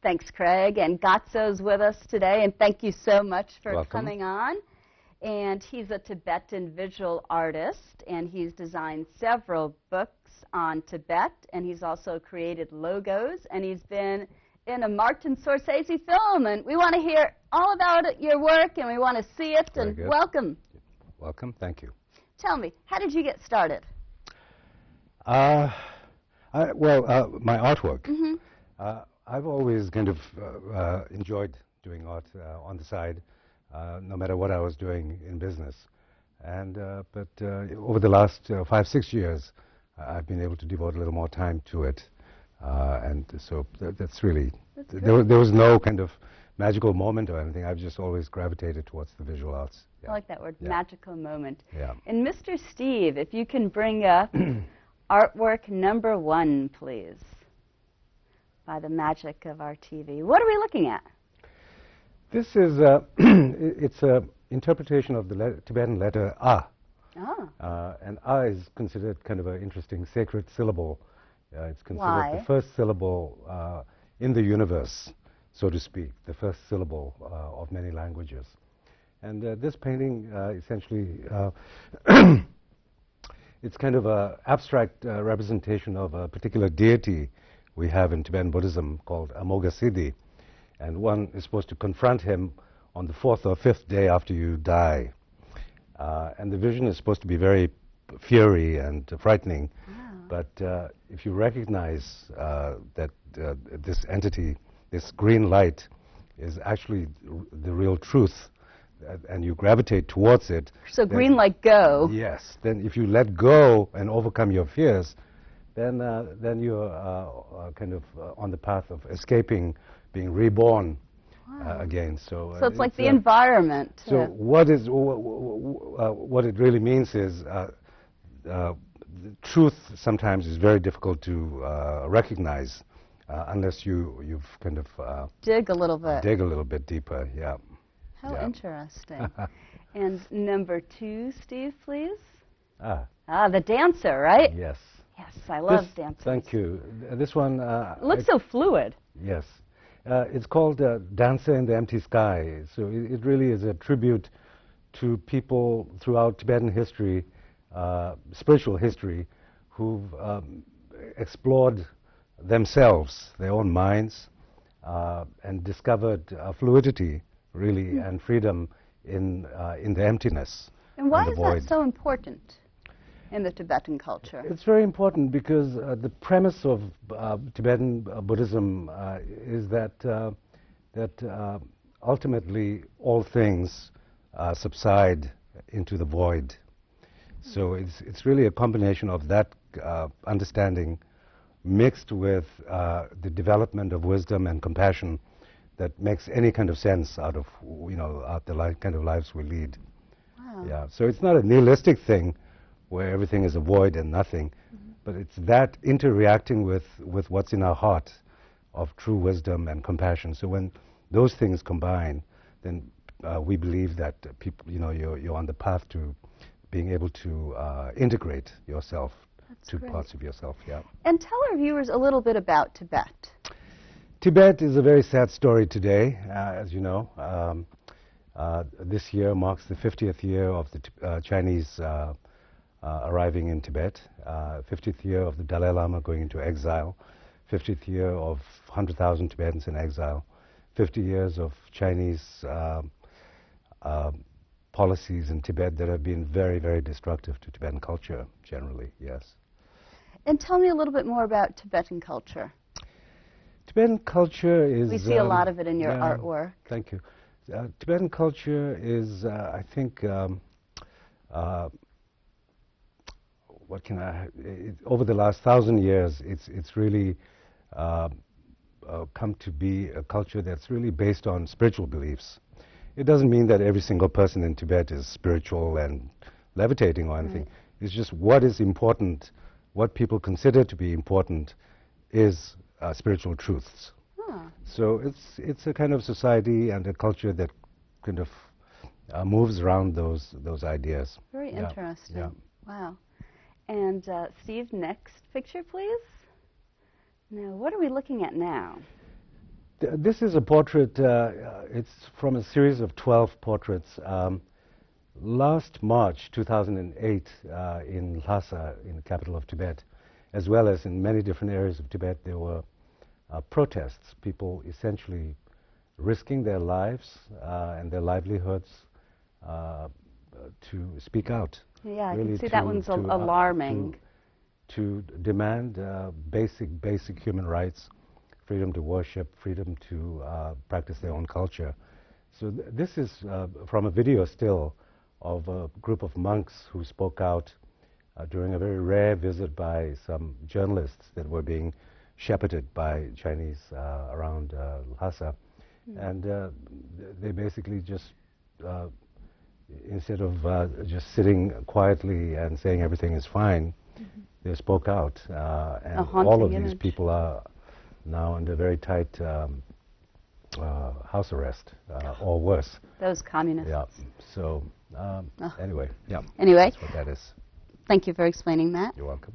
Thanks, Craig. And Gyatso's with us today, and thank you so much for coming on. And he's a Tibetan visual artist, and he's designed several books on Tibet, and he's also created logos, and he's been in a Martin Scorsese film, and we want to hear all about your work, and we want to see it. Very and good. Welcome. Welcome, thank you. Tell me, how did you get started? My artwork. I've always kind of enjoyed doing art on the side, no matter what I was doing in business. And but over the last 5-6 years, I've been able to devote a little more time to it. And so that's really, there was no kind of magical moment or anything. I've just always gravitated towards the visual arts. I like that word, magical moment. Yeah. And Mr. Steve, if you can bring up artwork number 1, please, by the magic of our TV. What are we looking at? This is, it's an interpretation of the Tibetan letter A. And A is considered kind of an interesting sacred syllable. It's considered the first syllable in the universe, so to speak, the first syllable of many languages. And this painting essentially, it's kind of an abstract representation of a particular deity we have in Tibetan Buddhism called Amoghasiddhi. And one is supposed to confront him on the 4th or 5th day after you die. And the vision is supposed to be very fiery and frightening. But if you recognize that this entity, this green light, is actually the real truth, and you gravitate towards it. So green like go. Yes. Then if you let go and overcome your fears, then you're kind of on the path of escaping, being reborn again. So it's like the environment. So what it really means is truth sometimes is very difficult to recognize unless you've kind of dig a little bit. Dig a little bit deeper. Yeah. How interesting. And number 2, Steve, please. The dancer, right? Yes. Yes, I love dancers. Thank you. This one... it looks so fluid. Yes. It's called Dancer in the Empty Sky. So it really is a tribute to people throughout Tibetan history, spiritual history, who've explored themselves, their own minds, and discovered fluidity, really, and freedom in the emptiness. And why is that so important in the Tibetan culture? It's very important because the premise of Tibetan Buddhism is that ultimately all things subside into the void. So it's really a combination of that understanding mixed with the development of wisdom and compassion that makes any kind of sense out of the kind of lives we lead. Wow. Yeah. So it's not a nihilistic thing where everything is a void and nothing, but it's that interreacting with what's in our heart of true wisdom and compassion. So when those things combine, then we believe that people, you're on the path to being able to integrate yourself to parts of yourself. Yeah. And tell our viewers a little bit about Tibet. Tibet is a very sad story today, as you know. This year marks the 50th year of the Chinese arriving in Tibet, 50th year of the Dalai Lama going into exile, 50th year of 100,000 Tibetans in exile, 50 years of Chinese policies in Tibet that have been very, very destructive to Tibetan culture generally, yes. And tell me a little bit more about Tibetan culture. Tibetan culture is... We see a lot of it in your artwork. Thank you. Tibetan culture is, I think, over the last 1,000 years, it's really come to be a culture that's really based on spiritual beliefs. It doesn't mean that every single person in Tibet is spiritual and levitating or anything. It's just what is important, what people consider to be important is spiritual truths. So it's a kind of society and a culture that kind of moves around those ideas. Very interesting. Yeah. Wow. And Steve, next picture, please. Now, what are we looking at now? This is a portrait. It's from a series of 12 portraits. Last March 2008 in Lhasa, in the capital of Tibet, as well as in many different areas of Tibet, there were protests, people essentially risking their lives and their livelihoods to speak out. Yeah, I really can see that one's alarming. To demand basic human rights, freedom to worship, freedom to practice their own culture. So this is from a video still of a group of monks who spoke out during a very rare visit by some journalists that were being shepherded by Chinese around Lhasa. And they basically just, instead of just sitting quietly and saying everything is fine, they spoke out. And all of these people are now under very tight house arrest, or worse. Those communists. Yeah. So anyway, yeah. Anyway. That's what that is. Thank you for explaining that. You're welcome.